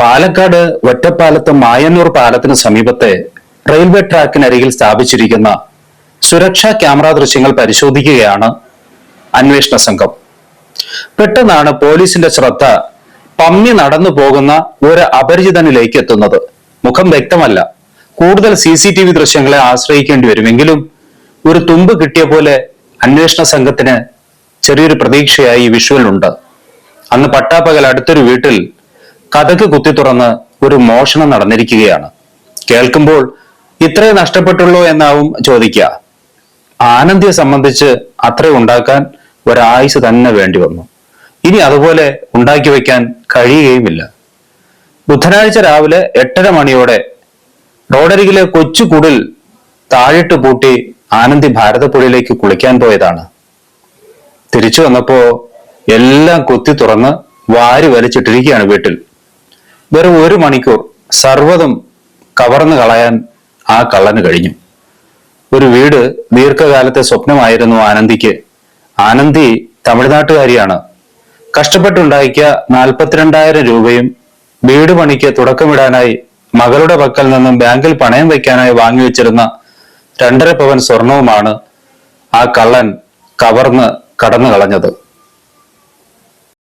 പാലക്കാട് ഒറ്റപ്പാലത്ത് മായന്നൂർ പാലത്തിന് സമീപത്തെ റെയിൽവേ ട്രാക്കിനരികിൽ സ്ഥാപിച്ചിരിക്കുന്ന സുരക്ഷാ ക്യാമറ ദൃശ്യങ്ങൾ പരിശോധിക്കുകയാണ് അന്വേഷണ സംഘം. പെട്ടെന്നാണ് പോലീസിന്റെ ശ്രദ്ധ പമ്മി നടന്നു പോകുന്ന ഒരു അപരിചിതനിലേക്ക് എത്തുന്നത്. മുഖം വ്യക്തമല്ല. കൂടുതൽ CCTV ദൃശ്യങ്ങളെ ആശ്രയിക്കേണ്ടി വരുമെങ്കിലും ഒരു തുമ്പ് കിട്ടിയ പോലെ അന്വേഷണ സംഘത്തിന് ചെറിയൊരു പ്രതീക്ഷയായി വിഷ്വൽ ഉണ്ട്. അന്ന് പട്ടാപ്പകൽ അടുത്തൊരു വീട്ടിൽ കതക് കുത്തി തുറന്ന് ഒരു മോഷണം നടന്നിരിക്കുകയാണ്. കേൾക്കുമ്പോൾ ഇത്രേ നഷ്ടപ്പെട്ടുള്ളൂ എന്നാവും ചോദിക്കുക. ആനന്ദിയെ സംബന്ധിച്ച് അത്ര ഉണ്ടാക്കാൻ ഒരായുസ് തന്നെ വേണ്ടി വന്നു. ഇനി അതുപോലെ ഉണ്ടാക്കി വെക്കാൻ കഴിയുകയുമില്ല. ബുധനാഴ്ച രാവിലെ 8:30 മണിയോടെ റോഡരികിലെ കൊച്ചു കുടിൽ താഴിട്ട് പൂട്ടി ആനന്ദി ഭാരതപ്പുഴയിലേക്ക് കുളിക്കാൻ പോയതാണ്. തിരിച്ചു വന്നപ്പോ എല്ലാം കുത്തി തുറന്ന് വാരി വലിച്ചിട്ടിരിക്കുകയാണ് വീട്ടിൽ. വെറും 1 മണിക്കൂർ സർവ്വതും കവർന്നു കളയാൻ ആ കള്ളന് കഴിഞ്ഞു. ഒരു വീട് ദീർഘകാലത്തെ സ്വപ്നമായിരുന്നു ആനന്ദിക്ക്. ആനന്ദി തമിഴ്നാട്ടുകാരിയാണ്. കഷ്ടപ്പെട്ടുണ്ടാക്കിയ 42,000 രൂപയും വീട് പണിക്ക് തുടക്കമിടാനായി മകളുടെ പക്കൽ നിന്നും ബാങ്കിൽ പണയം വയ്ക്കാനായി വാങ്ങിവെച്ചിരുന്ന 2.5 പവൻ സ്വർണവുമാണ് ആ കള്ളൻ കവർന്ന് കടന്നു കളഞ്ഞത്.